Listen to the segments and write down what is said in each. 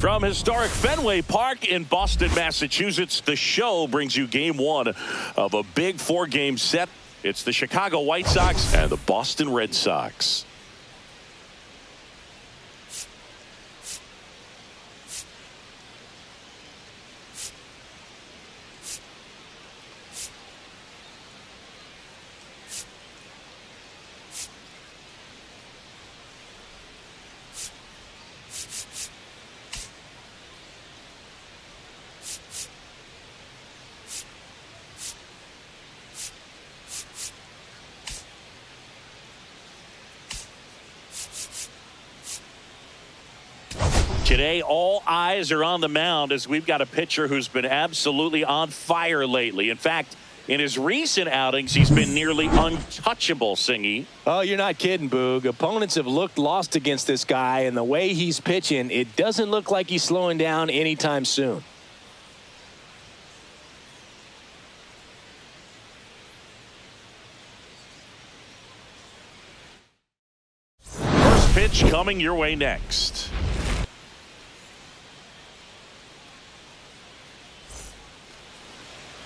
From historic Fenway Park in Boston, Massachusetts, the show brings you game one of a big four-game set. It's the Chicago White Sox and the Boston Red Sox. Today, all eyes are on the mound as we've got a pitcher who's been absolutely on fire lately. In fact, in his recent outings, he's been nearly untouchable, Singy. Oh, you're not kidding, Boog. Opponents have looked lost against this guy, and the way he's pitching, it doesn't look like he's slowing down anytime soon. First pitch coming your way next.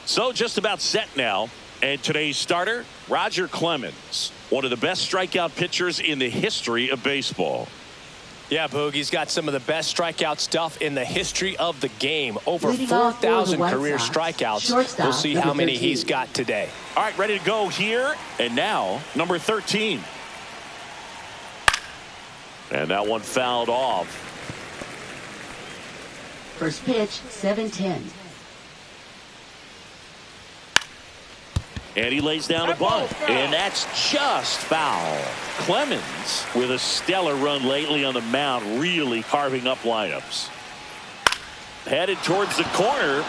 So just about set now, and today's starter, Roger Clemens, one of the best strikeout pitchers in the history of baseball. Yeah, Boog, he's got some of the best strikeout stuff in the history of the game. Over Leading 4,000 off for the career White Sox, strikeouts. shortstop, We'll see how many 13. he's got today. All right, ready to go here, and now number 13. And that one fouled off. First pitch, 7-10. And he lays down a bunt, and that's just foul. Clemens, with a stellar run lately on the mound, really carving up lineups. Headed towards the corner,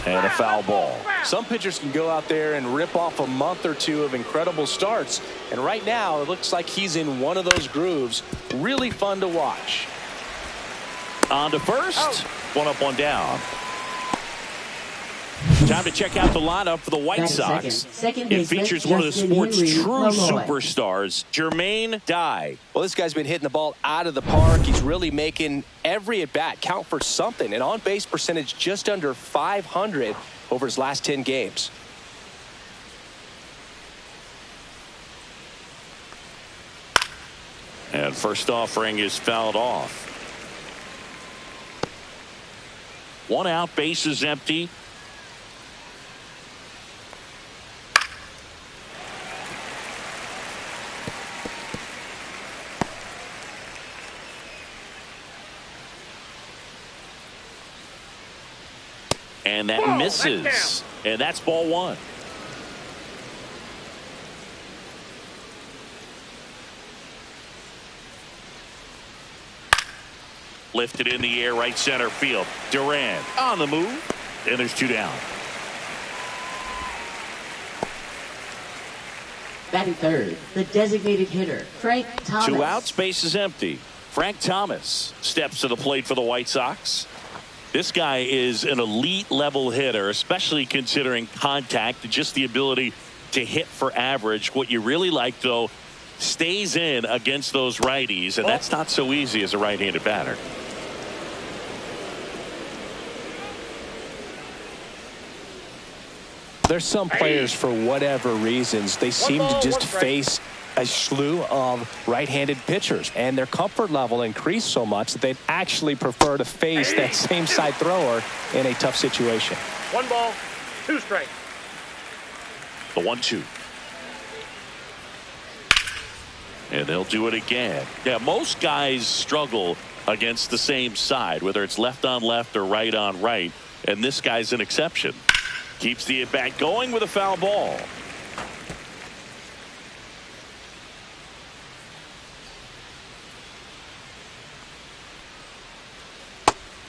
and a foul ball. Some pitchers can go out there and rip off a month or two of incredible starts, and right now it looks like he's in one of those grooves. Really fun to watch. On to first, one up, one down. Time to check out the lineup for the White Sox. Second It features one of the sport's true superstars, Jermaine Dye. Well, this guy's been hitting the ball out of the park. He's really making every at-bat count for something. An on-base percentage just under 500 over his last 10 games. And first offering is fouled off. One out, base is empty. And that misses. And that's ball one. Lifted in the air, right center field. Durant on the move. And there's two down. Batting third, the designated hitter, Frank Thomas. Two outs, base is empty. Frank Thomas steps to the plate for the White Sox. This guy is an elite level hitter, especially considering contact and just the ability to hit for average. What you really like, though, stays in against those righties, and that's not so easy as a right-handed batter. There's some players, for whatever reasons, they seem to just face a slew of right-handed pitchers, and their comfort level increased so much that they'd actually prefer to face that same side thrower in a tough situation. 1 ball, 2 strikes. The 1-2. And they'll do it again. Yeah, most guys struggle against the same side, whether it's left on left or right on right, and this guy's an exception. Keeps the at-bat going with a foul ball.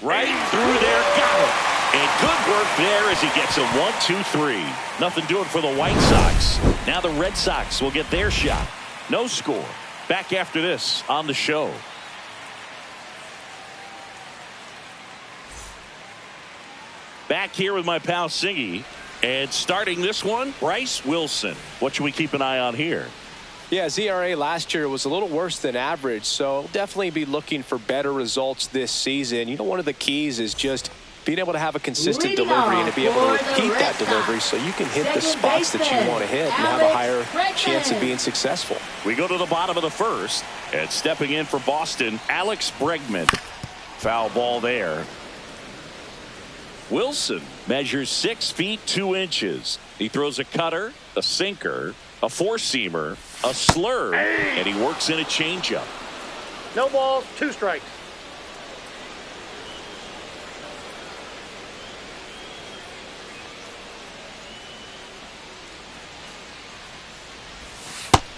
Right through there, got it. And good work there as he gets a 1-2-3. Nothing doing for the White Sox. Now the Red Sox will get their shot. No score. Back after this on the show. Back here with my pal Singy. And starting this one, Bryce Wilson. What should we keep an eye on here? Yeah, his ERA last year was a little worse than average, so definitely be looking for better results this season. You know, one of the keys is just being able to have a consistent delivery and to be able to repeat that delivery so you can hit the spots that you want to hit and have a higher chance of being successful. We go to the bottom of the first, and stepping in for Boston, Alex Bregman. Foul ball there. Wilson measures 6 feet 2 inches. He throws a cutter, a sinker, a four-seamer, a slurve, and he works in a changeup. No balls, 2 strikes.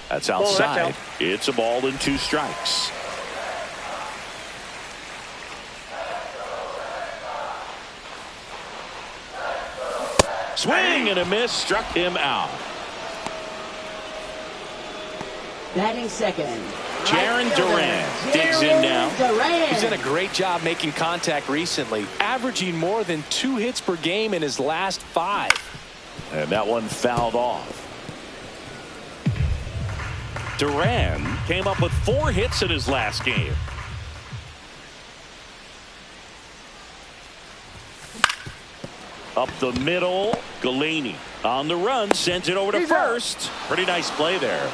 That's outside. It's a ball and 2 strikes. Swing and a miss, struck him out. Batting second, Jaron Duran digs in now. He's done a great job making contact recently, averaging more than 2 hits per game in his last 5. And that one fouled off. Duran came up with 4 hits in his last game. Up the middle, Galaney on the run, sends it over to first. Pretty nice play there.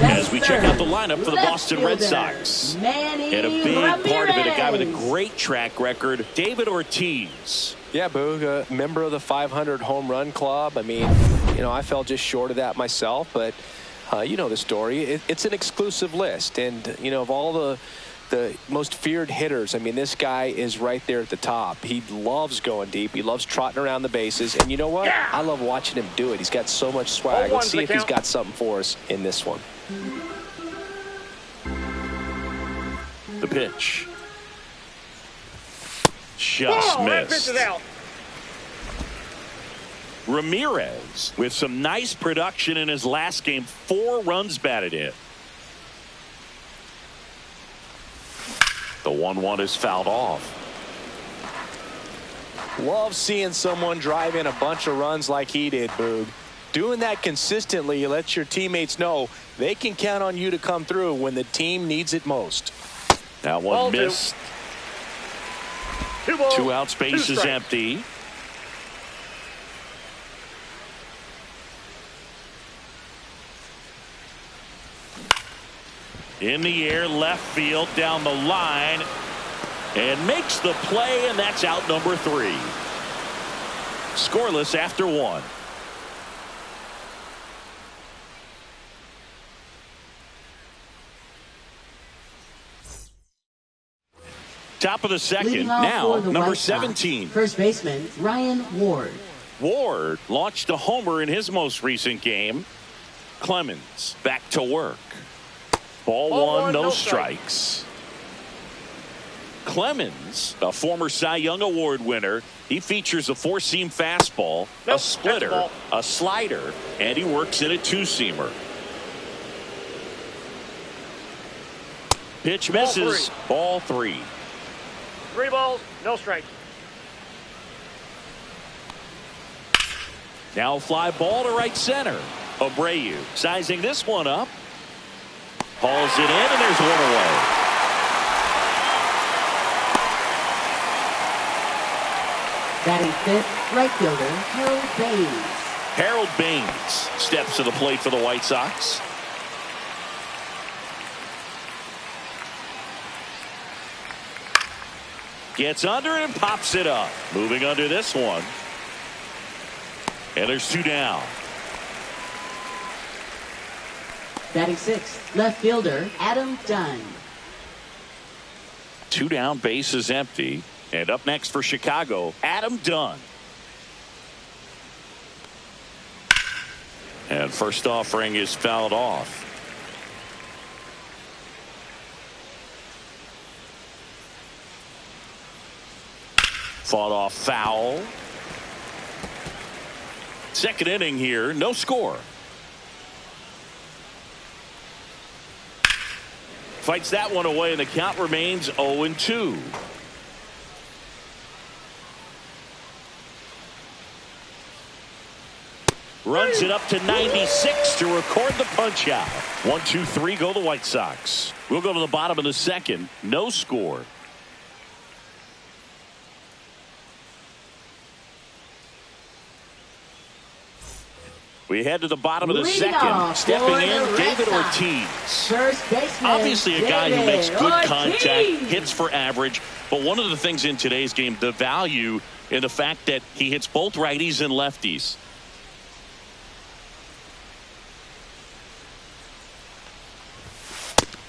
As we check out the lineup for the Boston Red Sox. And a big part of it, a guy with a great track record, David Ortiz. Yeah, Boog, a member of the 500 home run club. I mean, you know, I fell just short of that myself, but you know the story. It's an exclusive list, and you know, of all the most feared hitters, I mean, this guy is right there at the top. He loves going deep. He loves trotting around the bases, and you know what? Yeah! I love watching him do it. He's got so much swag. Let's see if he's got something for us in this one. The pitch. Just missed. Pitch is out. Ramirez with some nice production in his last game. 4 runs batted in. The 1-1 is fouled off. Love seeing someone drive in a bunch of runs like he did, Boog. Doing that consistently lets your teammates know they can count on you to come through when the team needs it most. That one Ball missed. 2 balls, 2 out, space 2 is strikes. empty. In the air, left field, down the line, and makes the play, and that's out number 3. Scoreless after 1. Top of the second, Leading off now for the number White Sox, 17. first baseman Ryan Ward. Ward launched a homer in his most recent game. Clemens back to work. Ball 1, no strikes. Clemens, a former Cy Young Award winner, he features a 4-seam fastball, a splitter, a slider, and he works in a 2-seamer. Pitch misses. Ball 3. 3 balls, no strikes. Now fly ball to right center. Abreu sizing this one up. Hauls it in, and there's 1 away. Batting fifth, right fielder Harold Baines. Harold Baines steps to the plate for the White Sox. Gets under it and pops it up. Moving under this one. And there's 2 down. Batting sixth, left fielder Adam Dunn. 2 down, base is empty. And up next for Chicago, Adam Dunn. And first offering is fouled off. Fought off foul. Second inning here, no score. Fights that one away, and the count remains 0-2. Runs it up to 96 to record the punch out. 1, 2, 3 go the White Sox. We'll go to the bottom of the second. No score. We head to the bottom of the second. Stepping in, David Ortiz. First baseman. Obviously a guy who makes good Ortiz. contact, hits for average. But one of the things in today's game, the value in the fact that he hits both righties and lefties.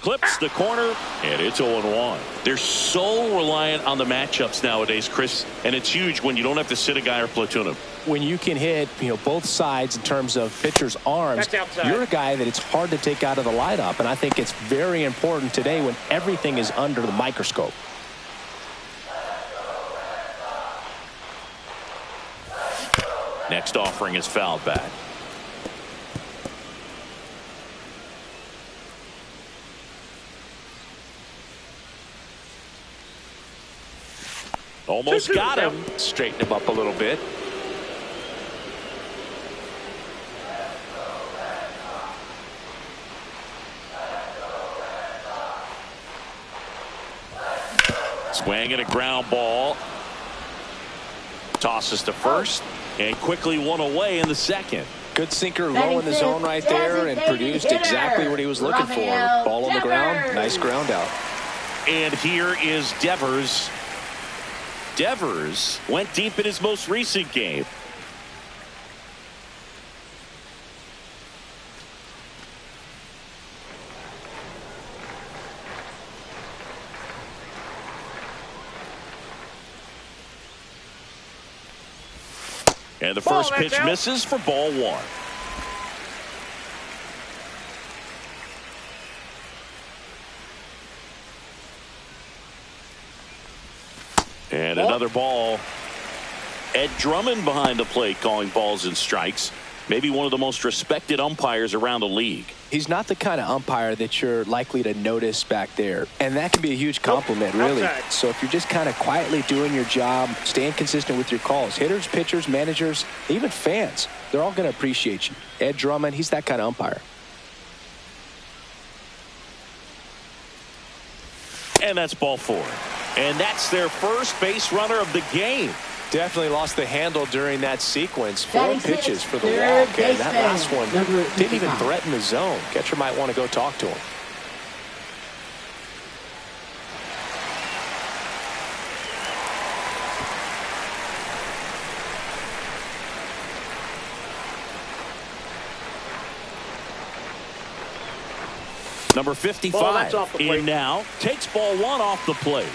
Clips the corner, and it's 0-1. They're so reliant on the matchups nowadays, Chris, and it's huge when you don't have to sit a guy or platoon him. When you can hit, both sides in terms of pitchers' arms, you're a guy that it's hard to take out of the lineup, and I think it's very important today when everything is under the microscope. Next offering is fouled back. Almost got him. Straighten him up a little bit. Swing and a ground ball. Tosses to first and quickly one away in the second. Good sinker low in the zone right there and produced exactly what he was looking for. Ball on the ground. Nice ground out. And here is Devers. Devers went deep in his most recent game. And the first pitch misses for ball one. And another ball. Ed Drummond behind the plate calling balls and strikes. Maybe one of the most respected umpires around the league. He's not the kind of umpire that you're likely to notice back there. And that can be a huge compliment, really. So if you're just kind of quietly doing your job, staying consistent with your calls, hitters, pitchers, managers, even fans, they're all going to appreciate you. Ed Drummond, he's that kind of umpire. And that's ball four. And that's their first base runner of the game. Definitely lost the handle during that sequence. 4 pitches for the walk, and that last one didn't even threaten the zone. Catcher might want to go talk to him. Number 55 in now, takes ball one off the plate.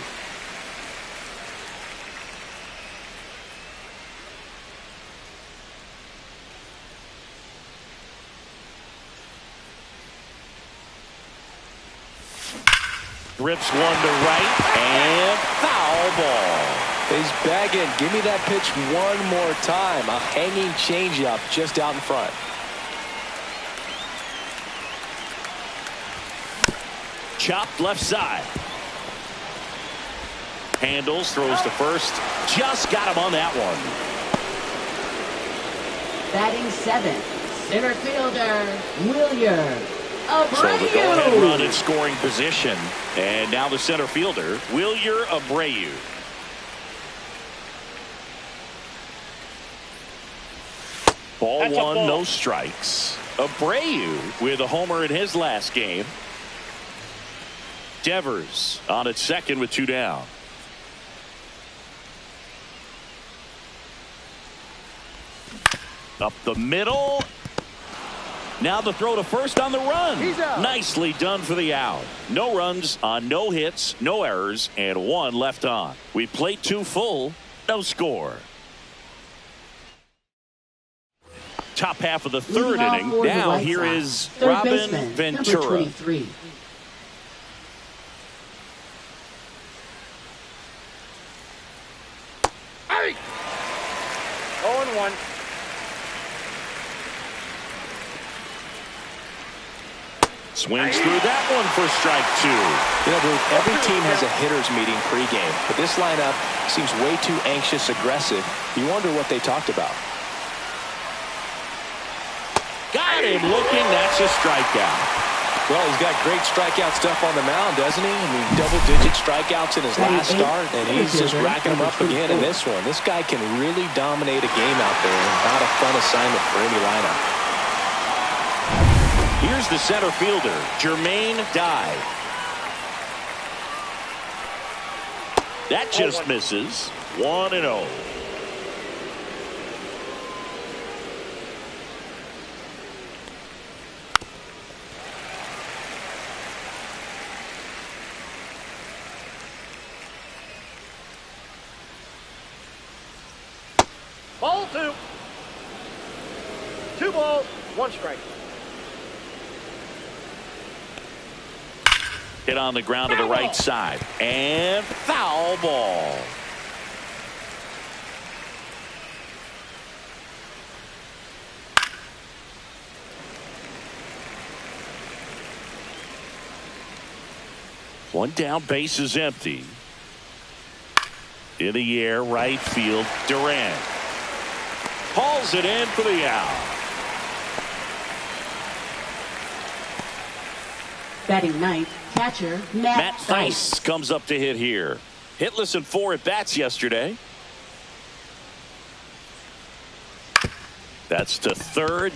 Rips one to right and foul ball. He's begging, give me that pitch one more time. A hanging changeup just out in front. Chopped left side. Handles, throws to first. Just got him on that one. Batting 7th, center fielder, Willier. So the go-ahead run in scoring position. And now the center fielder, Willier Abreu. Ball one, no strikes. Abreu with a homer in his last game. Devers on at second with 2 down. Up the middle. Now the throw to first on the run. Nicely done for the out. No runs on no hits, no errors, and 1 left on. We played 2 full, no score. Top half of the third inning. Now here is Robin Ventura. 0-1. Swings through that one for strike 2. Every team has a hitters meeting pregame, but this lineup seems way too anxious, aggressive. You wonder what they talked about. Got him looking. That's a strikeout. Well, he's got great strikeout stuff on the mound, doesn't he? I mean, double-digit strikeouts in his last start, and he's just racking them up again in this one. This guy can really dominate a game out there, and not a fun assignment for any lineup. Here's the center fielder, Jermaine Dye. That just misses. 1-0. Ball 2. 2 balls, 1 strike. Hit on the ground to the right side. And foul ball. One down, base is empty. In the air, right field, Durant. Hauls it in for the out. Batting ninth, catcher Matt Thaiss comes up to hit here. Hitless in 4 at-bats yesterday. That's to third.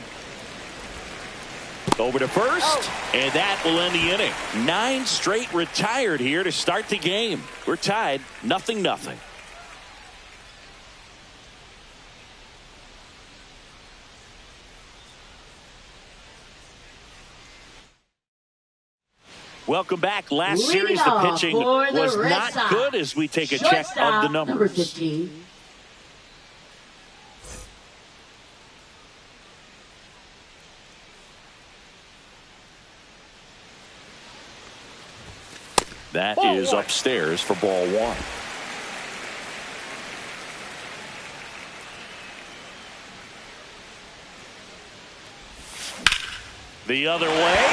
Over to first. And that will end the inning. 9 straight retired here to start the game. We're tied 0-0. Welcome back. Last series, the pitching was not good as we take a check of the numbers. Number 15. That is upstairs for ball 1. The other way.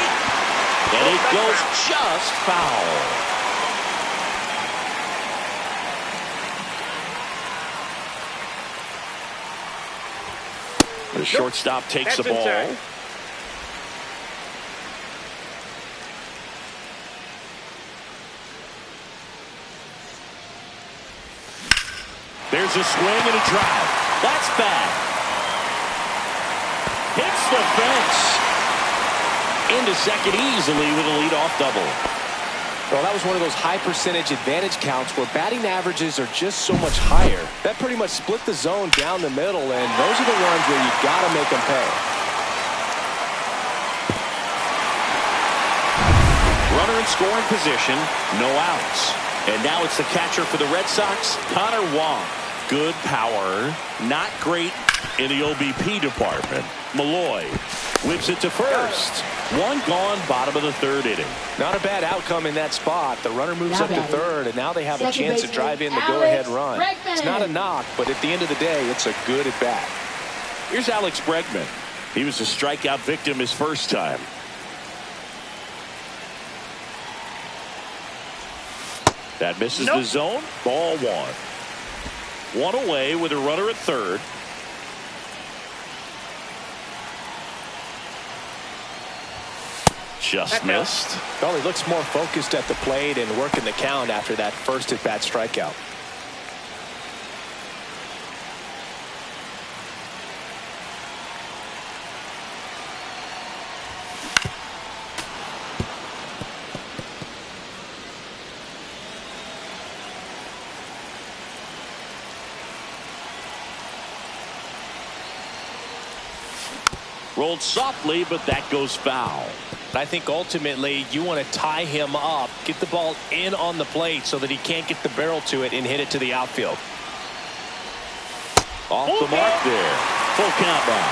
And it goes just foul. The shortstop takes the ball. Inside. There's a swing and a drive. That's bad. Hits the fence. Into second easily with a leadoff double. Well, that was one of those high percentage advantage counts where batting averages are just so much higher. That pretty much split the zone down the middle, and those are the ones where you got to make them pay. Runner in scoring position, no outs. And now it's the catcher for the Red Sox, Connor Wong. Good power, not great in the OBP department. Malloy whips it to first. 1 gone, bottom of the 3rd inning. Not a bad outcome in that spot. The runner moves up to 3rd, and now they have a chance to drive in the go-ahead run. It's not a knock, but at the end of the day, it's a good at-bat. Here's Alex Bregman. He was a strikeout victim his first time. That misses the zone. Ball 1. 1 away with a runner at 3rd. Just missed. Well, he looks more focused at the plate and working the count after that first at-bat strikeout. Rolled softly, but that goes foul. I think ultimately you want to tie him up, get the ball in on the plate so that he can't get the barrel to it and hit it to the outfield. Off the mark there. Full count now.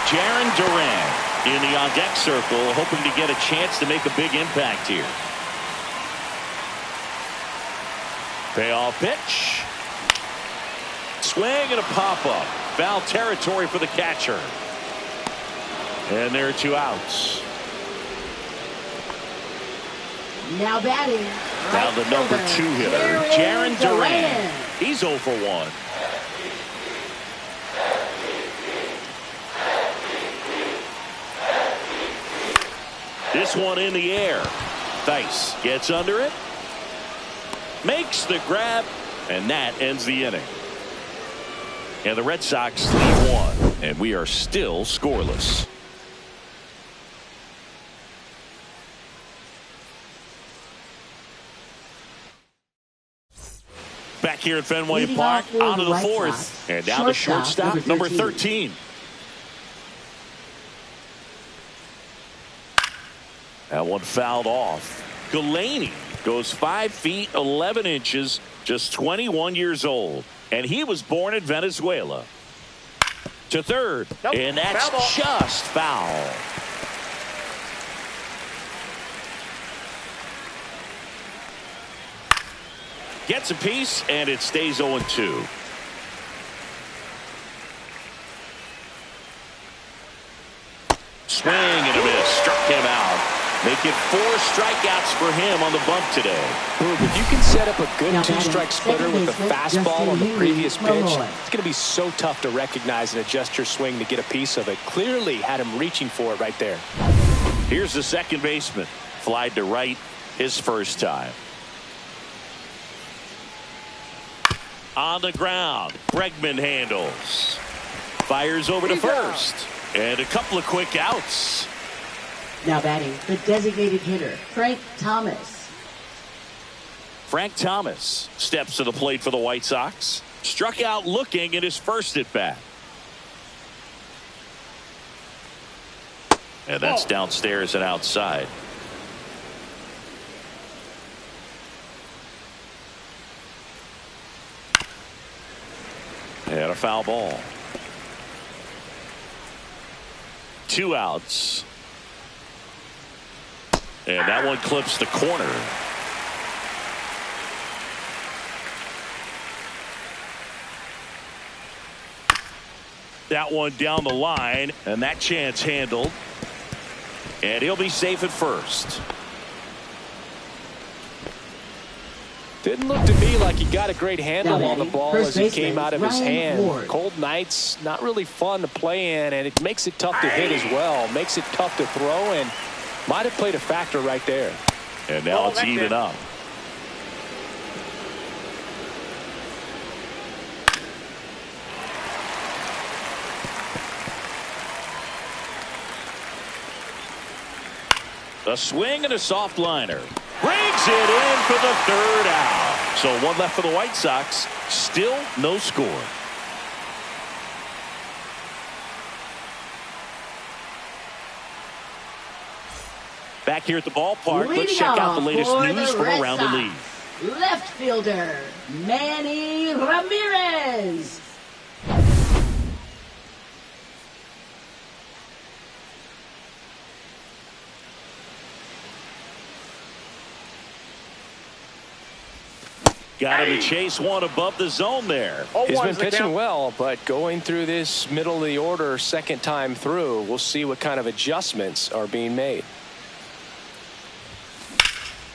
Jarren Duran in the on-deck circle, hoping to get a chance to make a big impact here. Payoff pitch. Swing and a pop-up. Foul territory for the catcher. And there are 2 outs. Now batting. Now the number 2 hitter, Jarren Duran. He's 0 for 1. This one in the air. Theis gets under it. Makes the grab. And that ends the inning. And the Red Sox lead one. And we are still scoreless. Back here at Fenway Leading Park, off for on to the White fourth. Sox. And down to shortstop, number 13. That one fouled off. Galaney goes 5 feet 11 inches, just 21 years old. And he was born in Venezuela. To third. Nope. And that's Foul ball. just foul. Gets a piece, and it stays 0-2. Swing and a miss. Struck him out. Make it 4 strikeouts for him on the bump today. If you can set up a good Now two-strike batting, splitter with the second baseman, fastball on the Justin previous pitch, Malloy. it's going to be so tough to recognize and adjust your swing to get a piece of it. Clearly had him reaching for it right there. Here's the second baseman. Flied to right his first time. On the ground, Bregman handles. Fires over to first. And a couple of quick outs. Now batting, the designated hitter, Frank Thomas. Frank Thomas steps to the plate for the White Sox. Struck out looking at his first at bat. And that's downstairs and outside. And a foul ball. 2 outs. And that one clips the corner. That one down the line, and that chance handled. And he'll be safe at first. Didn't look to me like he got a great handle Now on the batting, ball first as it came baseman, out of his Ryan hand. Ward. Cold nights, not really fun to play in, and it makes it tough to hit as well. Makes it tough to throw, and might have played a factor right there. And now it's even up. A swing and a soft liner. Brings it in for the 3rd out. So 1 left for the White Sox. Still no score. Back here at the ballpark, let's check out the latest news from around the league. Left fielder, Manny Ramirez. Got him to chase one above the zone there. He's been pitching well, but going through this middle of the order second time through, we'll see what kind of adjustments are being made.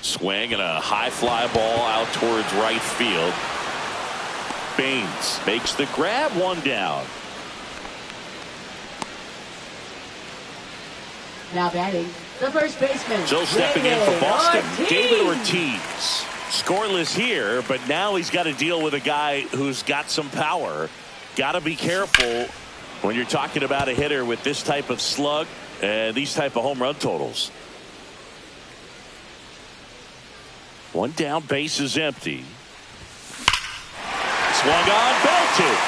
Swing and a high fly ball out towards right field. Baines makes the grab, 1 down. Now batting, the first baseman. So stepping in for Boston, Ortiz. David Ortiz. Scoreless here, but now he's got to deal with a guy who's got some power. Got to be careful when you're talking about a hitter with this type of slug and these type of home run totals. 1 down, base is empty. Swung on, belted.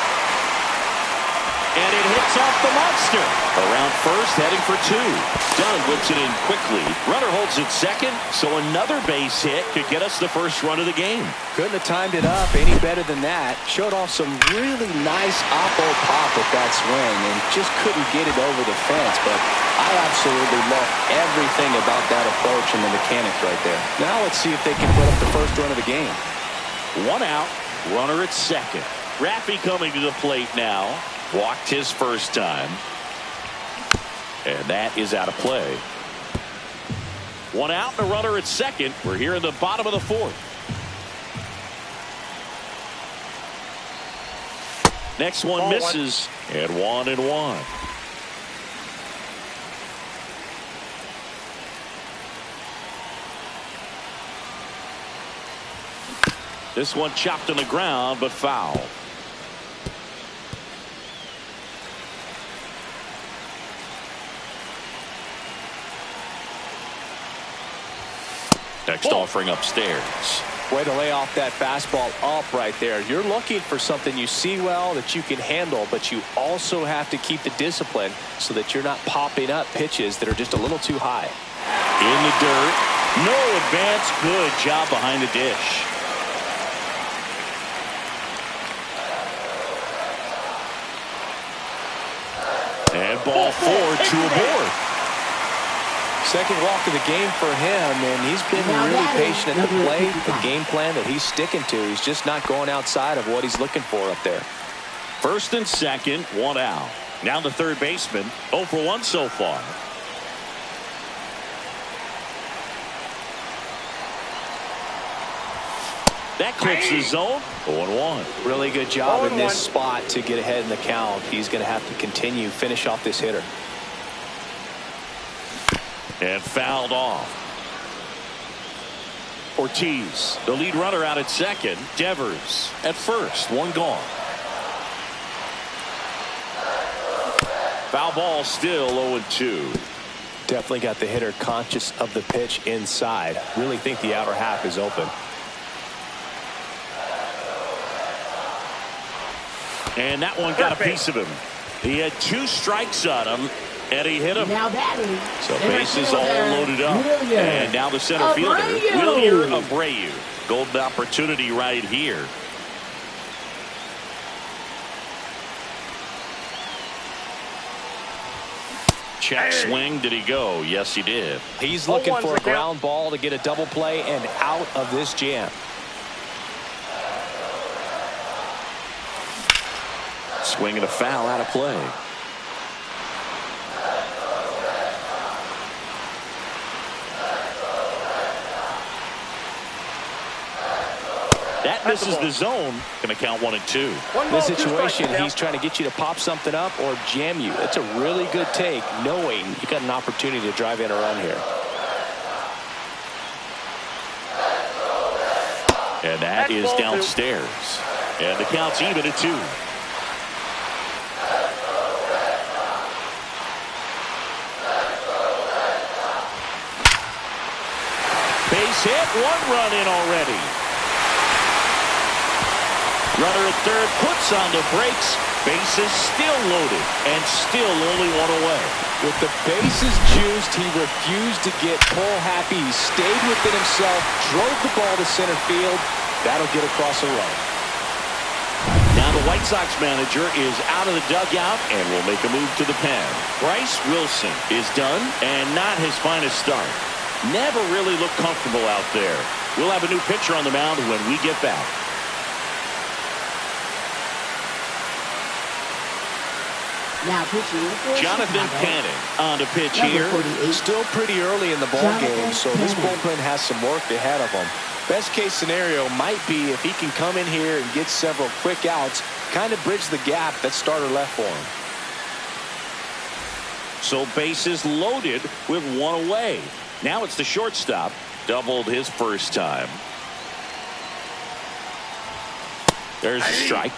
And it hits off the monster. Around first, heading for 2. Dunn whips it in quickly. Runner holds it second, so another base hit could get us the first run of the game. Couldn't have timed it up any better than that. Showed off some really nice oppo pop with that swing and just couldn't get it over the fence. But I absolutely love everything about that approach and the mechanics right there. Now let's see if they can put up the first run of the game. 1 out, runner at second. Raffy coming to the plate now. Walked his first time. And that is out of play. 1 out and a runner at second. We're here in the bottom of the 4th. Next one misses. And 1-1. This one chopped on the ground, but foul. Next offering upstairs. Way to lay off that fastball up right there. You're looking for something you see well that you can handle, but you also have to keep the discipline so that you're not popping up pitches that are just a little too high. In the dirt. No advance. Good job behind the dish. And ball 4, 2 aboard. Second walk of the game for him, and he's been really patient at the plate. The game plan that he's sticking to, he's just not going outside of what he's looking for up there. First and second, 1 out. Now the third baseman, 0 for 1 so far. That clips the zone. 0-1. Really good job in this spot to get ahead in the count. He's going to have to continue, finish off this hitter. And fouled off. Ortiz, the lead runner, out at second. Devers at first. 1 gone. Foul ball, still 0-2. Definitely got the hitter conscious of the pitch inside. Really think the outer half is open. And that one got a piece of him. He had 2 strikes on him. And he hit him. Now batting. So bases all loaded up. And now the center fielder, Wilyer Abreu. Golden opportunity right here. Check swing. Did he go? Yes, he did. He's looking for a ground ball to get a double play and out of this jam. Swing and a foul, out of play. That misses the zone. Going to count 1 and 2. This situation, he's trying to get you to pop something up or jam you. That's a really good take, knowing you got an opportunity to drive in a run here. And that is downstairs. And the count's even at 2. Base hit, 1 run in already. Runner at third puts on the brakes. Bases still loaded and still only 1 away. With the bases juiced, he refused to get pull happy. He stayed within himself, drove the ball to center field. That'll get across a run. Now the White Sox manager is out of the dugout and will make a move to the pen. Bryce Wilson is done and not his finest start. Never really looked comfortable out there. We'll have a new pitcher on the mound when we get back. Now pitching for Jonathan Chicago. Canning on the pitch Number here. 48. Still pretty early in the ball game, so this bullpen has some work ahead of him. Best case scenario might be if he can come in here and get several quick outs, kind of bridge the gap that starter left for him. So bases loaded with 1 away. Now it's the shortstop. Doubled his first time. There's a strike.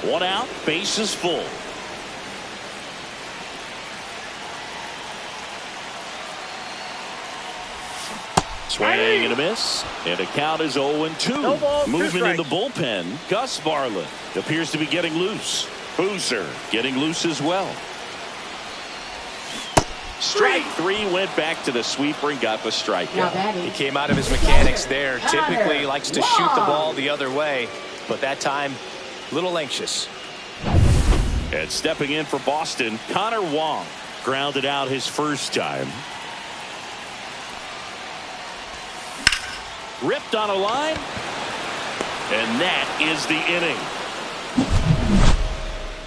1 out, bases full. Swing and a miss. And the count is 0-2. No ball, 2 Movement in the strikes. bullpen. Gus Barlin appears to be getting loose. Boozer getting loose as well. Strike 3 went back to the sweeper and got the Now strikeout. batting. He came out of his mechanics there. Typically he likes to shoot the ball the other way, but that time a little anxious. And stepping in for Boston, Connor Wong grounded out his first time. Ripped on a line. And that is the inning.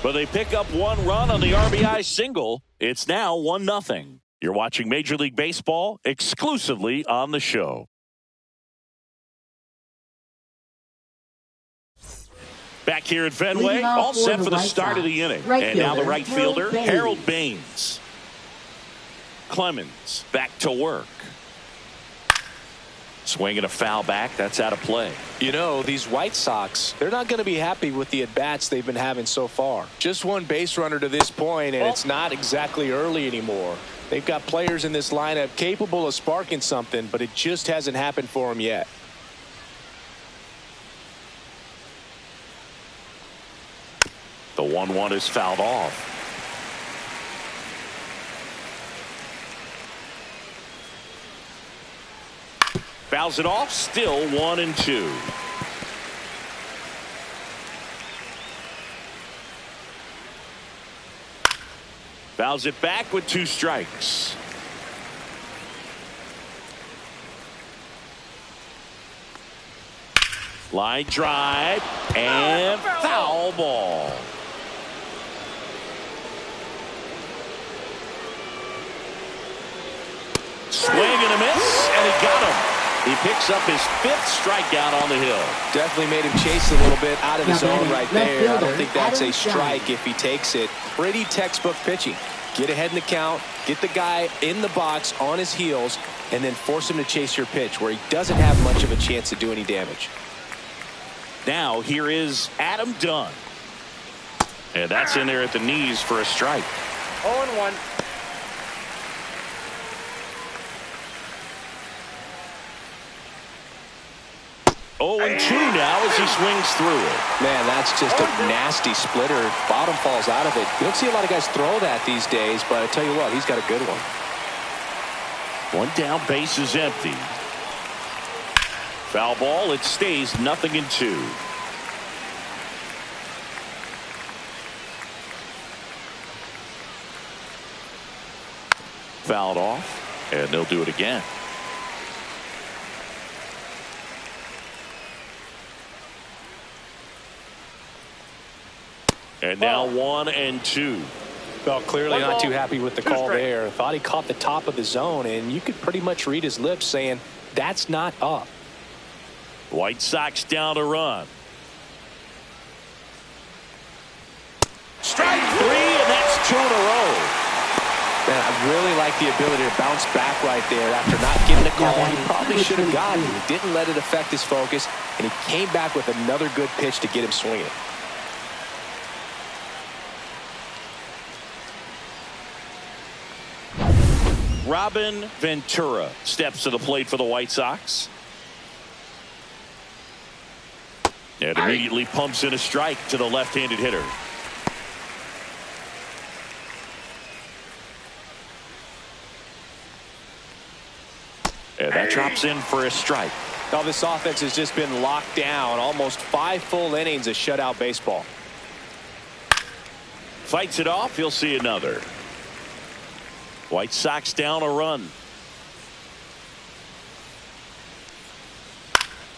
But they pick up 1 run on the RBI single. It's now 1-0. You're watching Major League Baseball exclusively on the show. Back here at Fenway, all set for the start of the inning. And now the right fielder, Harold Baines. Clemens back to work. Swinging a foul back. That's out of play. You know, these White Sox, they're not going to be happy with the at-bats they've been having so far. Just one base runner to this point, and it's not exactly early anymore. They've got players in this lineup capable of sparking something, but it just hasn't happened for them yet. The 1-1 is fouled off. Fouls it off. Still 1-2. Fouls it back with 2 strikes. Line drive and foul ball. Swing and a miss, and he got him. He picks up his 5th strikeout on the hill. Definitely made him chase a little bit out of his zone right there. I don't think that's a strike if he takes it. Pretty textbook pitching. Get ahead in the count, get the guy in the box on his heels, and then force him to chase your pitch where he doesn't have much of a chance to do any damage. Now here is Adam Dunn. And that's in there at the knees for a strike. 0-1. 0-2 now as he swings through it. Man, that's just a nasty splitter. Bottom falls out of it. You don't see a lot of guys throw that these days, but I tell you what, he's got a good one. 1 down, base is empty. Foul ball. It stays 0-2. Fouled off, and they'll do it again. And now 1-2. Well, clearly not too happy with the call strikes. there. Thought he caught the top of the zone, and you could pretty much read his lips saying, that's not up. White Sox down a run. Strike 3, and that's 2 in a row. Man, I really like the ability to bounce back right there after not getting a call he probably should have gotten. He didn't let it affect his focus, and he came back with another good pitch to get him swinging. Robin Ventura steps to the plate for the White Sox. And immediately pumps in a strike to the left-handed hitter. And that drops in for a strike. Now this offense has just been locked down. Almost 5 full innings of shutout baseball. Fights it off. He'll see another. White Sox down a run.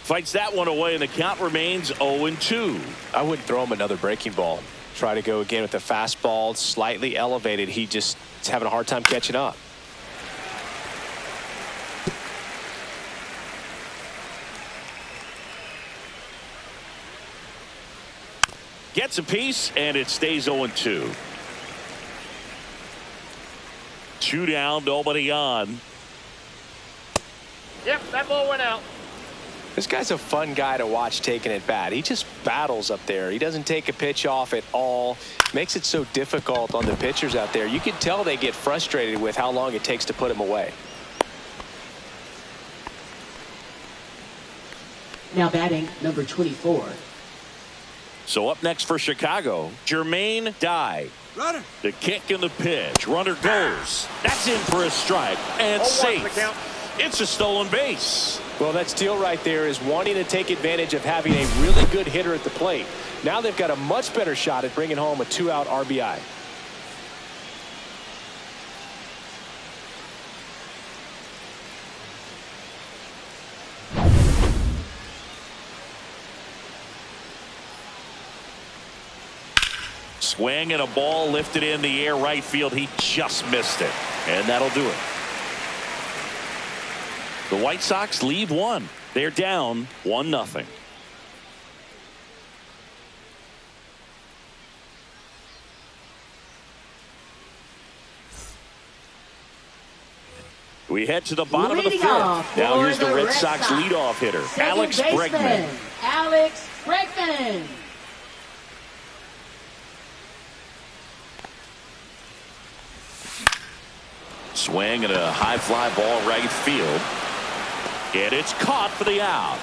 Fights that one away, and the count remains 0-2. I wouldn't throw him another breaking ball. Try to go again with the fastball, slightly elevated. He just is having a hard time catching up. Gets a piece, and it stays 0-2. 2 down, nobody on. Yep, that ball went out. This guy's a fun guy to watch taking at bat. He just battles up there. He doesn't take a pitch off at all. Makes it so difficult on the pitchers out there. You can tell they get frustrated with how long it takes to put him away. Now batting, number 24. So up next for Chicago, Jermaine Dye. Runner. The kick and the pitch. Runner goes. That's in for a strike. And 0-1 safe. the count. It's a stolen base. Well, that steal right there is wanting to take advantage of having a really good hitter at the plate. Now they've got a much better shot at bringing home a 2-out RBI. Swing and a ball lifted in the air right field. He just missed it. And that'll do it. The White Sox lead 1. They're down 1-0. We head to the bottom of the Leading fifth. off Now for here's the the Red Red Sox Sox. leadoff hitter, Second Alex baseman, Bregman. Alex Bregman. Swing and a high fly ball right field. And it's caught for the out.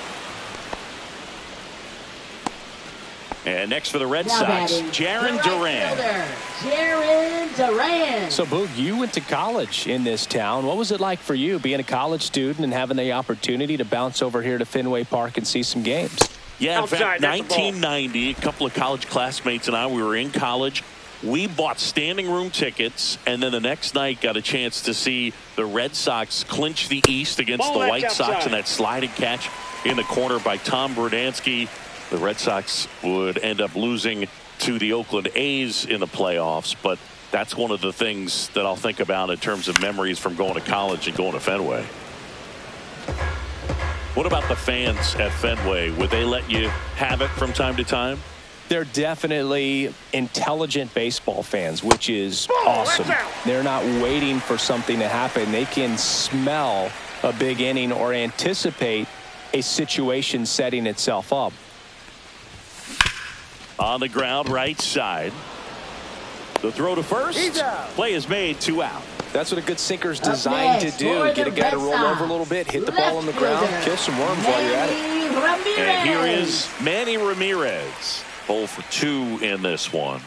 And next for the Red Now Sox, batting, Jarren the Duran. right fielder, Jarren Duran. So, Boog, you went to college in this town. What was it like for you being a college student and having the opportunity to bounce over here to Fenway Park and see some games? Yeah, in Outside, fact, that's the ball. 1990, a couple of college classmates and I, we were in college. We bought standing room tickets, and then the next night got a chance to see the Red Sox clinch the East against Ball the left White Sox outside. in that sliding catch in the corner by Tom Brudansky. The Red Sox would end up losing to the Oakland A's in the playoffs, but that's one of the things that I'll think about in terms of memories from going to college and going to Fenway. What about the fans at Fenway? Would they let you have it from time to time? They're definitely intelligent baseball fans, which is awesome. They're not waiting for something to happen. They can smell a big inning or anticipate a situation setting itself up. On the ground, right side. The throw to first. He's out. Play is made, 2 out. That's what a good sinker's Up designed next to do. for Get a the guy to Red roll Sox, over a little bit, hit the ball on the left ground, fielder, kill some worms while you're at it. Manny Ramirez. And here is Manny Ramirez. 0 for 2 in this one.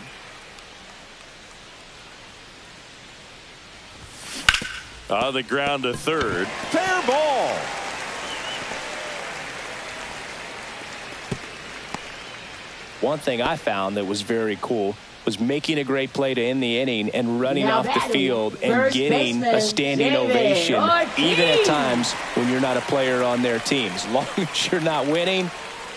On the ground to third. Fair ball. One thing I found that was very cool was making a great play to end the inning and running Now off the batting, field and first getting a baseman, standing David ovation, Ortiz. even at times when you're not a player on their team. As long as you're not winning,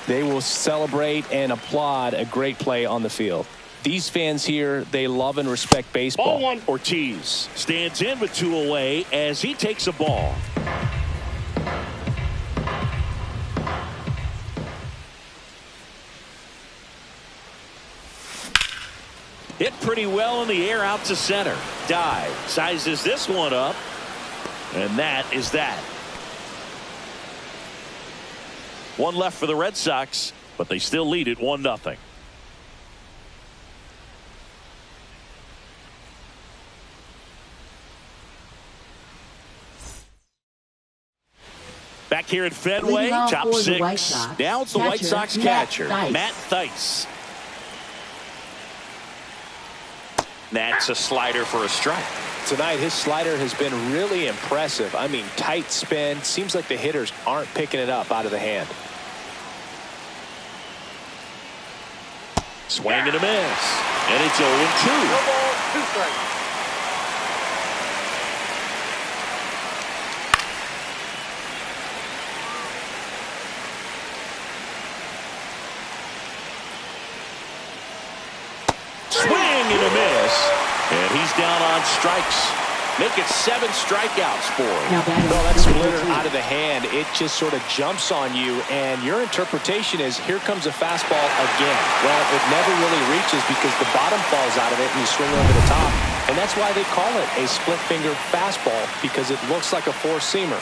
they will celebrate and applaud a great play on the field. These fans here, they love and respect baseball. Ball one. Ortiz stands in with 2 away as he takes a ball. Hit pretty well in the air out to center. Dive. Sizes this one up. And that is that. 1 left for the Red Sox, but they still lead it 1-0. Back here at Fenway, Leading off top for the White 6. Sox, Now it's the White catcher, Sox Matt catcher, Thaiss. Matt Thaiss. That's a slider for a strike. Tonight, his slider has been really impressive. I mean, tight spin. Seems like the hitters aren't picking it up out of the hand. Swing and a miss. And it's 0-2. No ball, 2 strikes. Swing and a miss. And he's down on strikes. Make it 7 strikeouts for him. Now batting, Well, that number splitter 18. out of the hand, it just sort of jumps on you, and your interpretation is, here comes a fastball again. Well, it never really reaches because the bottom falls out of it and you swing over the top. And that's why they call it a split-finger fastball, because it looks like a four-seamer.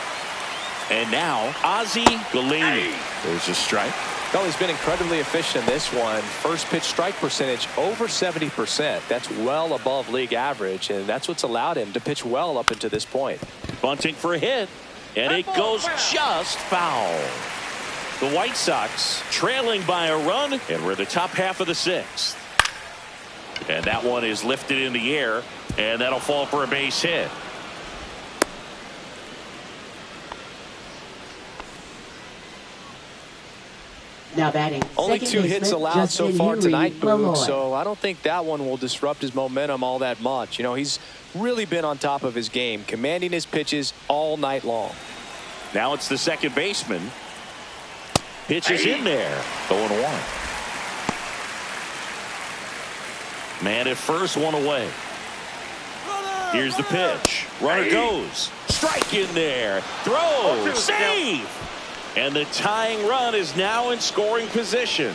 And now, Ozzie Galeni. There's a strike. Well, he's been incredibly efficient in this one. First pitch strike percentage over 70%. That's well above league average, and that's what's allowed him to pitch well up until this point. Bunting for a hit. And it goes just foul. The White Sox trailing by a run, and we're in the top half of the 6th. And that one is lifted in the air, and that'll fall for a base hit. Now batting, Only second 2 hits baseman, allowed so Justin far Henry tonight, Boog, Malloy. so I don't think that one will disrupt his momentum all that much. You know, he's really been on top of his game, commanding his pitches all night long. Now it's the second baseman. Pitches in there. 0-1. Man at first, 1 away. Here's the pitch. Runner goes. Strike in there. Throw. Save. And the tying run is now in scoring position.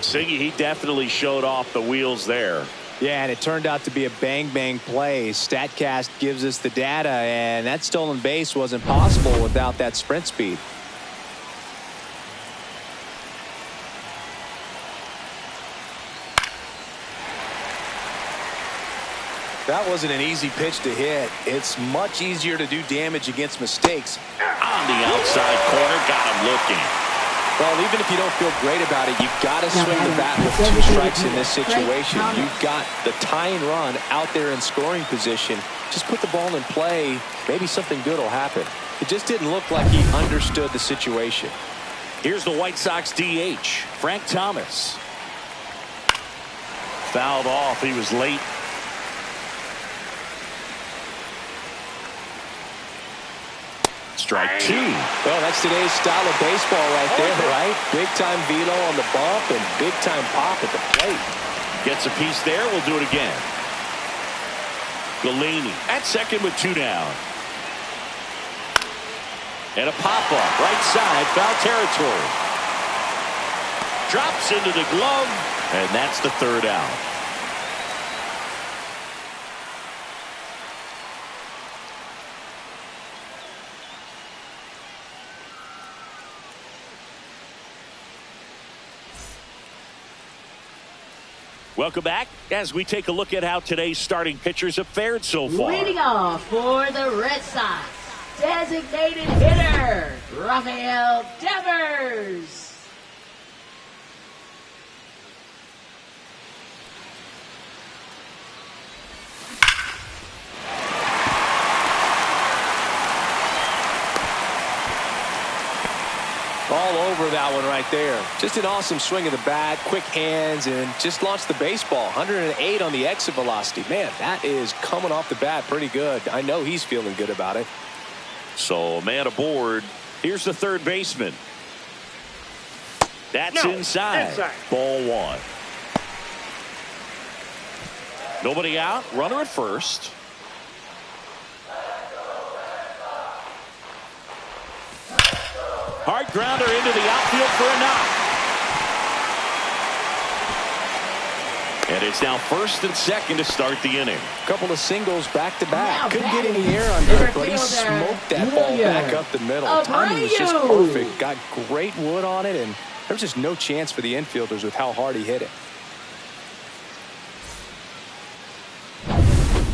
Siggy, he definitely showed off the wheels there. Yeah, and it turned out to be a bang-bang play. StatCast gives us the data, and that stolen base wasn't possible without that sprint speed. That wasn't an easy pitch to hit. It's much easier to do damage against mistakes. On the outside corner, got him looking. Well, even if you don't feel great about it, you've got to swing the bat with 2 strikes in this situation. You've got the tying run out there in scoring position. Just put the ball in play. Maybe something good will happen. It just didn't look like he understood the situation. Here's the White Sox DH, Frank Thomas. Fouled off. He was late. Strike 2. Well, that's today's style of baseball right there, right? Big-time velo on the bump and big-time pop at the plate. Gets a piece there. We'll do it again. Galini at second with 2 down. And a pop-up right side, foul territory. Drops into the glove, and that's the 3rd out. Welcome back as we take a look at how today's starting pitchers have fared so far. Leading off for the Red Sox, designated hitter, Rafael Devers. All over that one right there. Just an awesome swing of the bat, quick hands, and just launched the baseball. 108 on the exit velocity. Man, that is coming off the bat pretty good. I know he's feeling good about it. So, man aboard. Here's the third baseman. That's inside. Ball 1. Nobody out. Runner at first. Hard grounder into the outfield for a knock. And it's now first and second to start the inning. A couple of singles back to back. Couldn't get any air under it, but he smoked that ball back up the middle. Timing was just perfect. Got great wood on it, and there was just no chance for the infielders with how hard he hit it.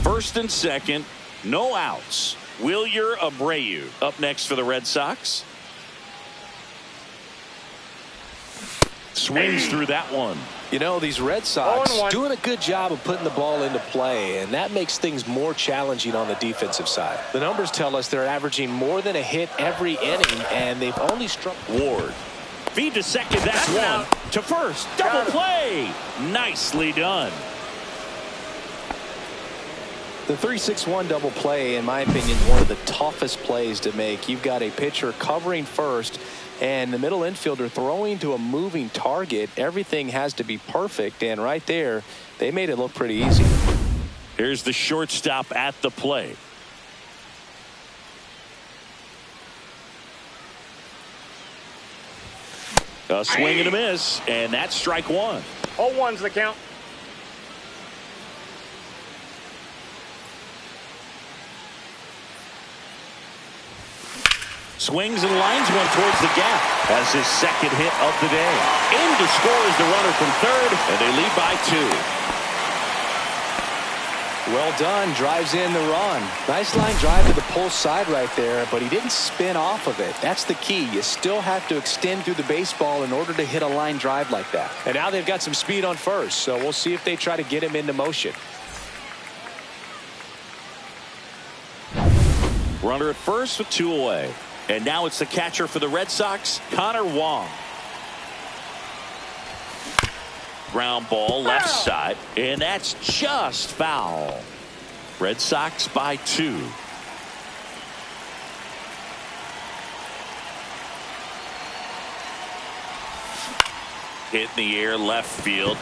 First and second, no outs. Wilyer Abreu up next for the Red Sox. Swings through that one. You know, these Red Sox doing a good job of putting the ball into play, and that makes things more challenging on the defensive side. The numbers tell us they're averaging more than a hit every inning, and they've only struck. Ward. Feed to second, that's one. To first, double play. Nicely done. The 3-6-1 double play, in my opinion, is one of the toughest plays to make. You've got a pitcher covering first, and the middle infielder throwing to a moving target. Everything has to be perfect, and right there, they made it look pretty easy. Here's the shortstop at the plate. A swing and a miss, and that's strike 1. 0-1's the count. Swings and lines one towards the gap as his second hit of the day. In to score is the runner from third, and they lead by 2. Well done. Drives in the run. Nice line drive to the pull side right there, but he didn't spin off of it. That's the key. You still have to extend through the baseball in order to hit a line drive like that. And now they've got some speed on first, so we'll see if they try to get him into motion. Runner at first with 2 away. And now it's the catcher for the Red Sox, Connor Wong. Ground ball left side, and that's just foul. Red Sox by 2. Hit in the air left field.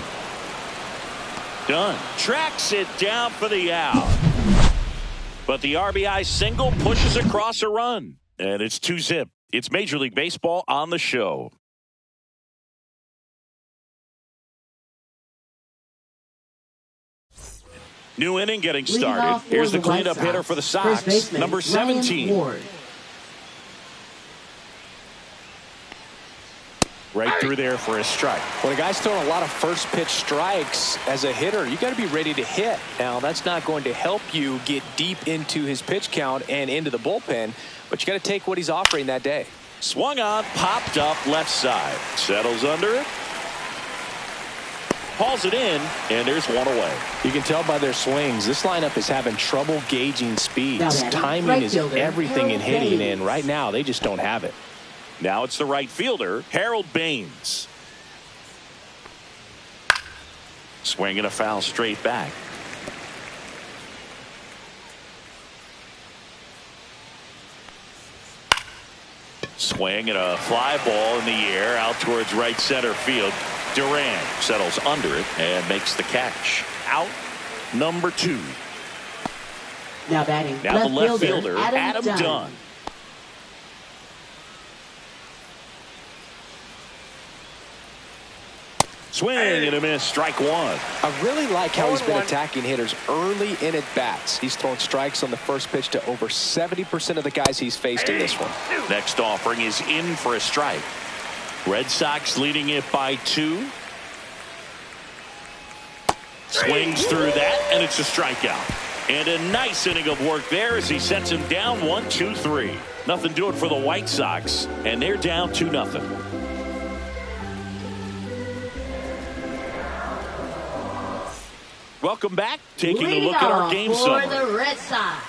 Done. Tracks it down for the out. But the RBI single pushes across a run. And it's 2-zip. It's Major League Baseball on the show. New inning getting Leading started. off for Here's the the cleanup White hitter Sox, for the first Sox, baseman, number Ryan 17. Ward. Right through there for a strike. When a guy's throwing a lot of first pitch strikes as a hitter, you got to be ready to hit. Now, that's not going to help you get deep into his pitch count and into the bullpen, but you got to take what he's offering that day. Swung on, popped up left side. Settles under it. Hauls it in, and there's one away. You can tell by their swings, this lineup is having trouble gauging speeds. Now, Timing is fielder, everything in Harold hitting, Baines. and right now they just don't have it. Now it's the right fielder, Harold Baines. Swinging a foul straight back. Swing and a fly ball in the air out towards right center field. Duran settles under it and makes the catch. Out number 2. Now batting, Now the left fielder, Adam Dunn. Swing and a miss, strike 1. I really like how he's been 0-1. attacking hitters early in at bats. He's thrown strikes on the first pitch to over 70% of the guys he's faced in this one. Next offering is in for a strike. Red Sox leading it by 2. Swings through that, and it's a strikeout. And a nice inning of work there as he sets him down 1-2-3. Nothing doing for the White Sox, and they're down 2-0. Welcome back. Taking a look at our game for summary. the Red Sox,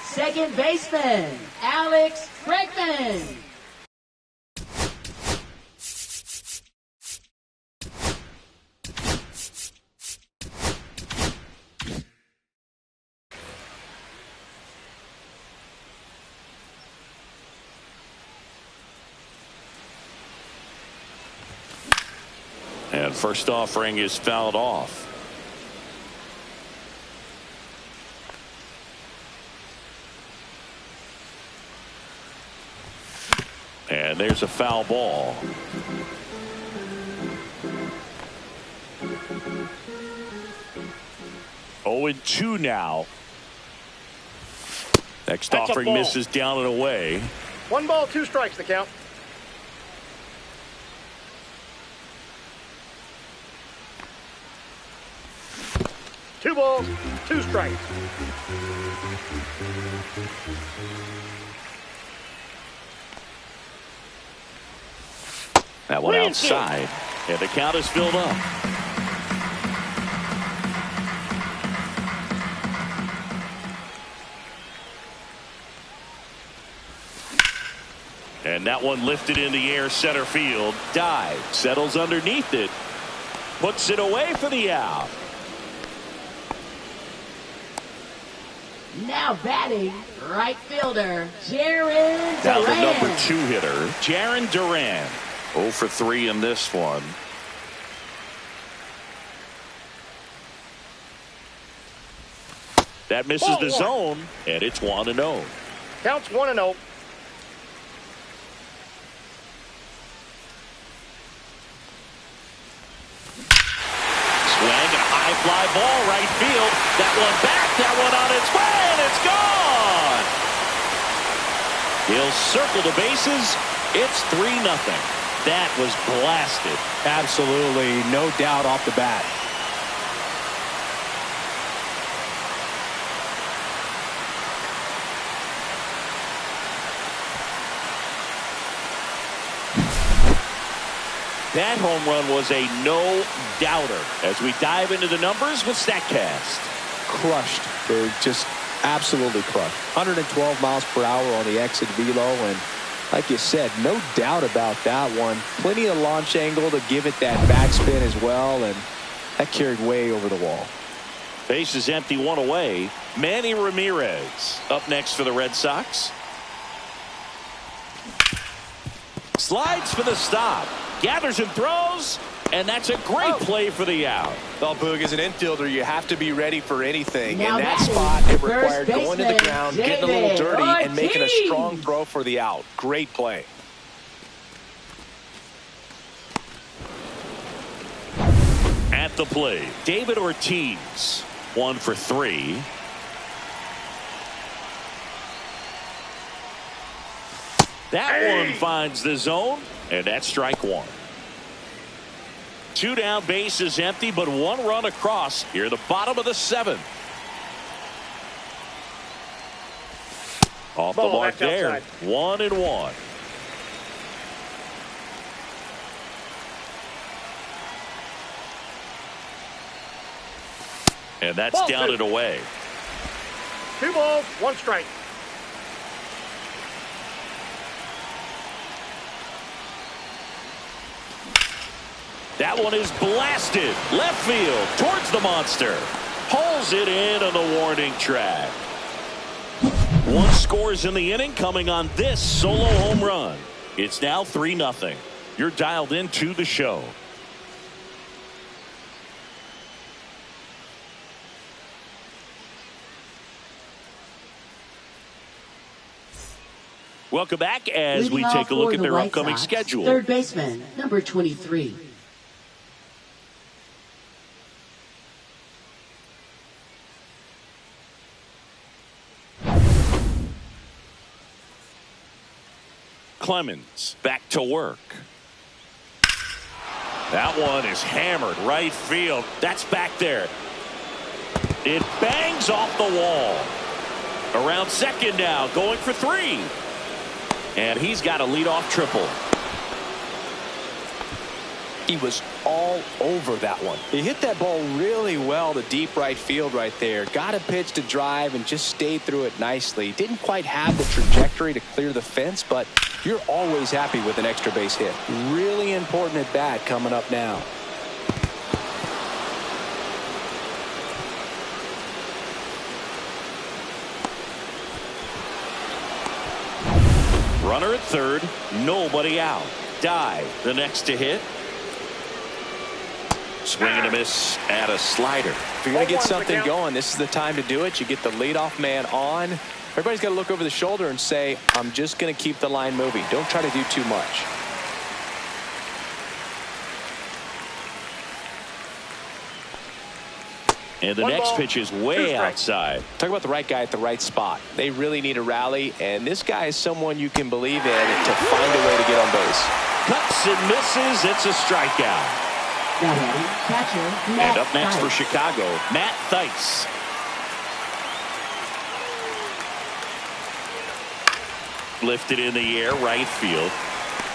second baseman, Alex Bregman. And first offering is fouled off. And there's a foul ball. Oh, and 2 now. Next That's a offering ball. misses down and away. 1 ball, 2 strikes the count. Two balls, 2 strikes. That one outside, and the count is filled up. And that one lifted in the air center field. Dive, settles underneath it, puts it away for the out. Now batting, right fielder, Jaron Now the Duran. number 2 hitter, Jaron Duran. 0 for 3 in this one. That misses Ball the 1. zone, and it's 1-0. Counts 1-0. Swing and a high fly ball right field. That one back, that one on its way, and it's gone. He'll circle the bases. It's 3-0. That was blasted. Absolutely, no doubt off the bat. That home run was a no-doubter. As we dive into the numbers with StatCast. Crushed. They're just absolutely crushed. 112 miles per hour on the exit velo, and like you said, no doubt about that one. Plenty of launch angle to give it that backspin as well, and that carried way over the wall. Base is empty, 1 away. Manny Ramirez up next for the Red Sox. Slides for the stop. Gathers and throws, and that's a great play for the out. Well, Boog, as an infielder, you have to be ready for anything. Now In that batting, spot, it first required going to the baseman, ground, getting a little David dirty, and making a Ortiz. strong throw for the out. Great play. At the plate, David Ortiz. 1 for 3. That one finds the zone, and that's strike 1. 2 down, base is empty, but 1 run across here at the bottom of the 7th. Off the mark there. Outside. 1-1. And that's Ball down 2. and away. 2 balls, 1 strike. That one is blasted left field towards the monster. Pulls it in on the warning track. 1 scores in the inning coming on this solo home run. It's now 3-0. You're dialed into the show. Welcome back as we take a look at their upcoming schedule. Third baseman, number 23. Clemens back to work. That one is hammered right field. That's back there. It bangs off the wall. Around second now, going for 3. And he's got a leadoff triple. He was all over that one. He hit that ball really well to deep right field right there. Got a pitch to drive and just stayed through it nicely. Didn't quite have the trajectory to clear the fence, but you're always happy with an extra base hit. Really important at bat coming up now. Runner at third, nobody out. Dive, the next to hit. Swing and a miss at a slider. If you're going to get something going, this is the time to do it. You get the leadoff man on. Everybody's got to look over the shoulder and say, I'm just going to keep the line moving. Don't try to do too much. And the next pitch is way outside. Talk about the right guy at the right spot. They really need a rally, and this guy is someone you can believe in to find a way to get on base. Cuts and misses. It's a strikeout. Now batting, catcher, Matt And up next for Theis. Chicago, Matt Theis. Lifted in the air, right field.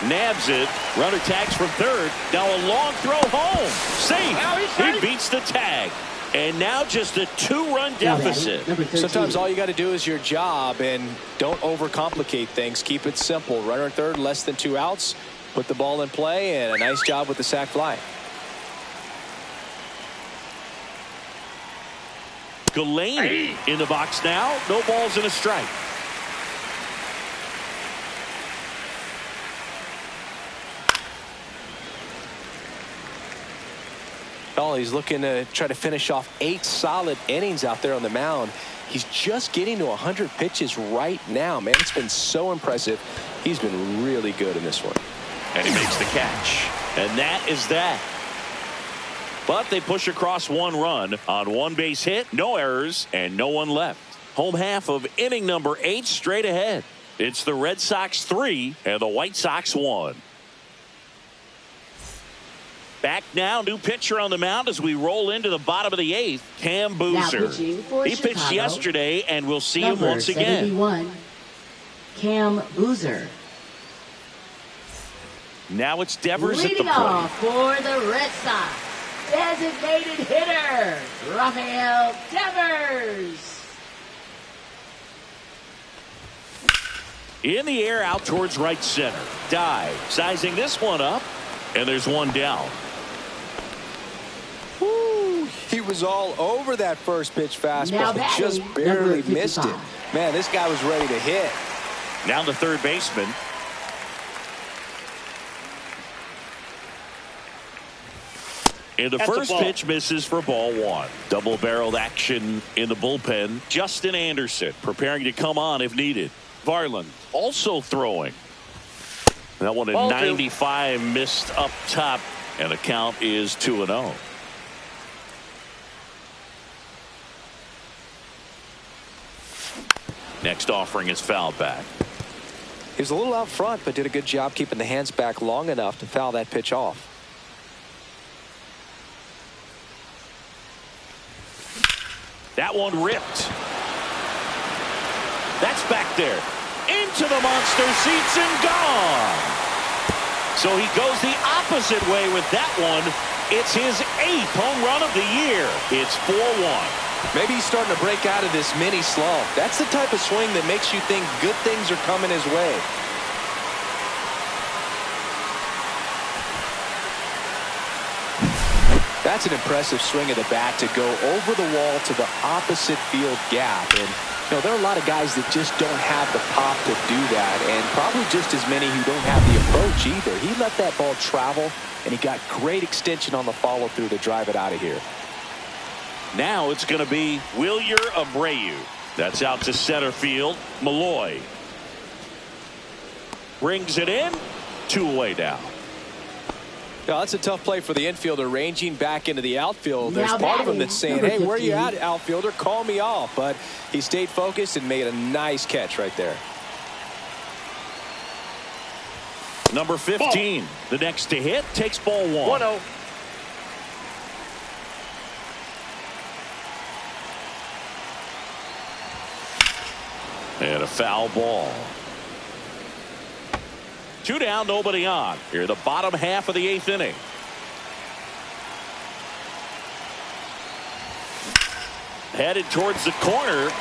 Nabs it. Runner tags from third. Now a long throw home. Safe. He beats the tag. And now just a 2-run deficit. Sometimes all you got to do is your job and don't overcomplicate things. Keep it simple. Runner at third, less than 2 outs. Put the ball in play, and a nice job with the sac fly. Galaney in the box now. No balls and a strike. Oh, he's looking to try to finish off 8 solid innings out there on the mound. He's just getting to 100 pitches right now, man. It's been so impressive. He's been really good in this one. And he makes the catch. And that is that. But they push across 1 run on 1 base hit, no errors, and no one left. Home half of inning number 8 straight ahead. It's the Red Sox 3 and the White Sox 1. Back now, new pitcher on the mound as we roll into the bottom of the 8th, Cam Boozer. He pitched yesterday, and we'll see him once again. 71, Cam Boozer. Now it's Devers at the Leading plate. off for the Red Sox, designated hitter, Rafael Devers. In the air out towards right center. Dive. Sizing this one up. And there's 1 down. Woo, he was all over that first pitch Now fastball. batting, Just barely number missed it. 55. Man, this guy was ready to hit. Now the third baseman. And the first pitch misses for ball 1. Double-barreled action in the bullpen. Justin Anderson preparing to come on if needed. Varland also throwing. That one at 95 missed up top, and the count is 2-0. Next offering is fouled back. He was a little out front, but did a good job keeping the hands back long enough to foul that pitch off. That one ripped. That's back there. Into the monster seats and gone. So he goes the opposite way with that one. It's his 8th home run of the year. It's 4-1. Maybe he's starting to break out of this mini slump. That's the type of swing that makes you think good things are coming his way. That's an impressive swing of the bat to go over the wall to the opposite field gap. And you know, there are a lot of guys that just don't have the pop to do that, and probably just as many who don't have the approach either. He let that ball travel, and he got great extension on the follow-through to drive it out of here. Now it's going to be Wilyer Abreu. That's out to center field. Malloy brings it in. 2 away now. Yeah, that's a tough play for the infielder, ranging back into the outfield. There's Now part of him batting, that's saying, number hey, where are you 15. at, outfielder? Call me off. But he stayed focused and made a nice catch right there. Number 15, the next to hit, takes ball 1. 1-0. And a foul ball. 2 down, nobody on. Here, the bottom half of the 8th inning. Headed towards the corner.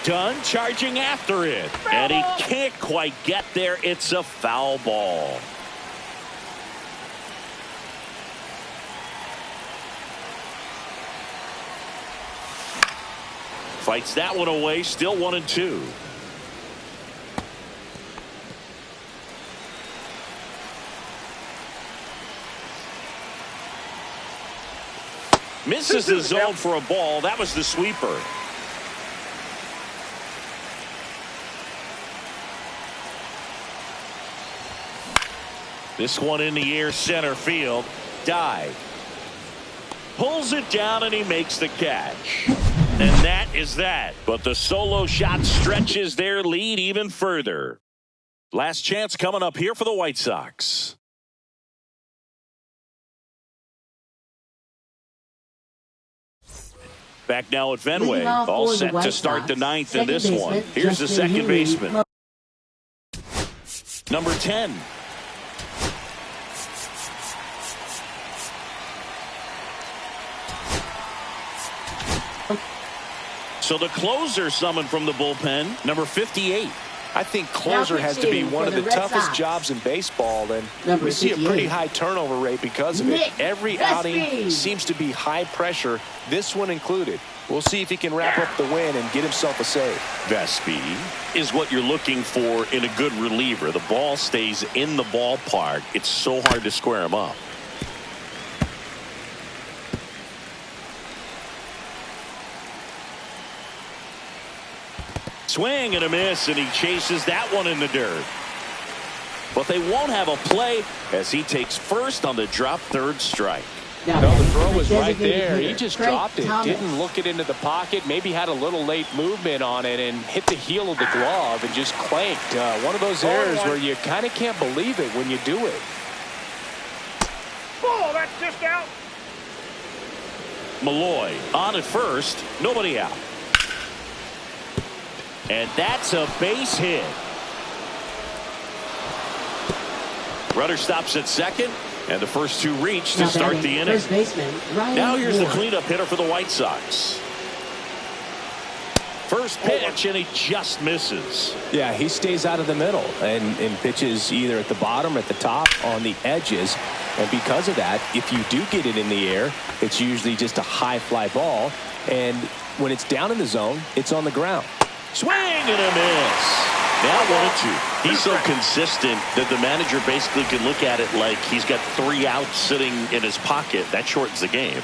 Dunn charging after it. And he can't quite get there. It's a foul ball. Fights that one away. Still 1-2. Misses the zone for a ball. That was the sweeper. This one in the air, center field. Dive. Pulls it down and he makes the catch. And that is that. But the solo shot stretches their lead even further. Last chance coming up here for the White Sox. Back now at Fenway. All set to start the 9th in this one. Here's the second baseman. Number 10. So the closer summoned from the bullpen, number 58. I think closer has to be one of the toughest jobs in baseball, and we see a pretty high turnover rate because of it. Every outing seems to be high pressure, this one included. We'll see if he can wrap up the win and get himself a save. Vespi is what you're looking for in a good reliever. The ball stays in the ballpark. It's so hard to square him up. Swing and a miss, and he chases that one in the dirt. But they won't have a play as he takes first on the drop third strike. No, the throw was right there. He just dropped it. Didn't look it into the pocket. Maybe had a little late movement on it and hit the heel of the glove and just clanked. One of those errors where you kind of can't believe it when you do it. Ball, that's just out. Malloy on at first. Nobody out. And that's a base hit. Runner stops at second, and the first 2 reach to start the inning. Now here's the cleanup hitter for the White Sox. First pitch, and he just misses. Yeah, he stays out of the middle and pitches either at the bottom or at the top on the edges. And because of that, if you do get it in the air, it's usually just a high fly ball. And when it's down in the zone, it's on the ground. Swing and a miss. Now 1-2. He's so consistent that the manager basically can look at it like he's got 3 outs sitting in his pocket. That shortens the game.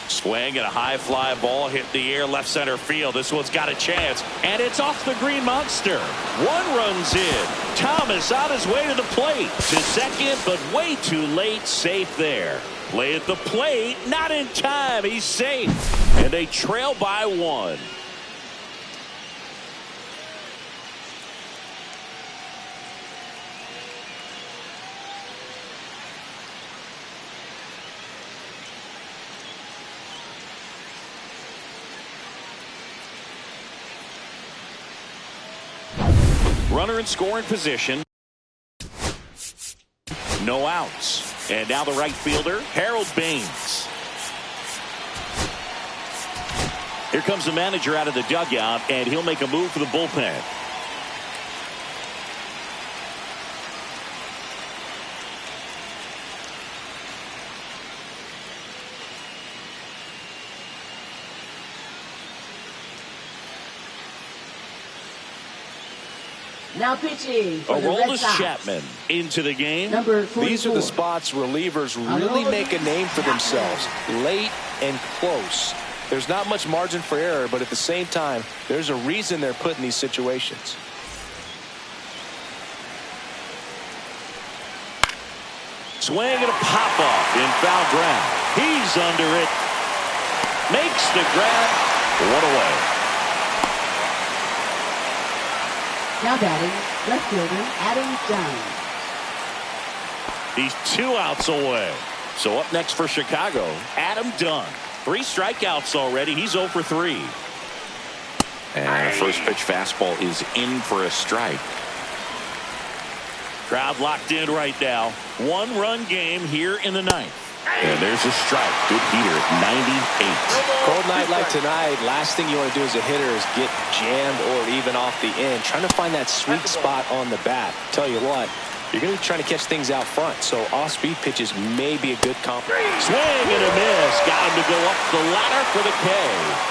Swing and a high fly ball hit the air left center field. This one's got a chance, and it's off the green monster. 1 runs in. Thomas on his way to the plate. To second, but way too late. Safe there. Play at the plate. Not in time. He's safe. And they trail by 1. Runner in scoring position. No outs. And now the right fielder, Harold Baines. Here comes the manager out of the dugout, and he'll make a move for the bullpen. Now pitching for the Red Aroldis Sox. Chapman into the game. Number 44. These are the spots relievers really make a name for themselves. Late and close. There's not much margin for error, but at the same time, there's a reason they're put in these situations. Swing and a pop-off in foul ground. He's under it. Makes the grab. One away. Now batting, left fielder Adam Dunn. He's 2 outs away. So up next for Chicago, Adam Dunn. 3 strikeouts already. He's 0 for 3. And the first pitch fastball is in for a strike. Crowd locked in right now. 1-run game here in the 9th. And there's a strike. Good heater at 98. Cold night like tonight, last thing you want to do as a hitter is get jammed or even off the end. Trying to find that sweet spot on the bat. Tell you what, you're going to be trying to catch things out front, so off-speed pitches may be a good compliment. Swing and a miss. Got him to go up the ladder for the K.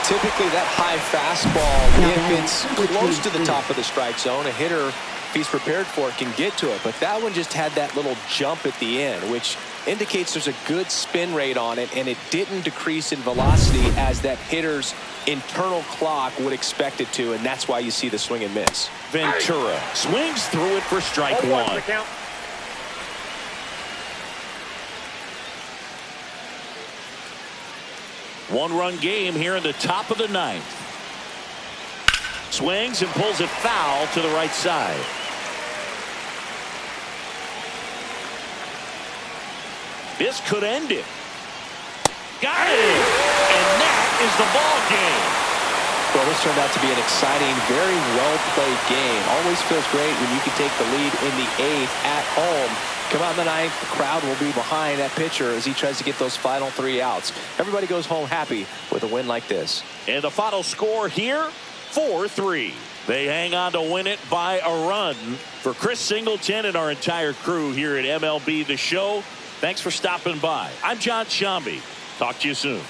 Typically that high fastball, if it's close to the top of the strike zone, a hitter, if he's prepared for it, can get to it. But that one just had that little jump at the end, which indicates there's a good spin rate on it, and it didn't decrease in velocity as that hitter's internal clock would expect it to, and that's why you see the swing and miss. Ventura swings through it for strike 1. 1-run game here in the top of the 9th. Swings and pulls it foul to the right side. This could end it. Got it! And that is the ball game. Well, this turned out to be an exciting, very well-played game. Always feels great when you can take the lead in the 8th at home. Come out in the 9th, the crowd will be behind that pitcher as he tries to get those final 3 outs. Everybody goes home happy with a win like this. And the final score here, 4-3. They hang on to win it by a run. For Chris Singleton and our entire crew here at MLB The Show, thanks for stopping by. I'm John Shambi. Talk to you soon.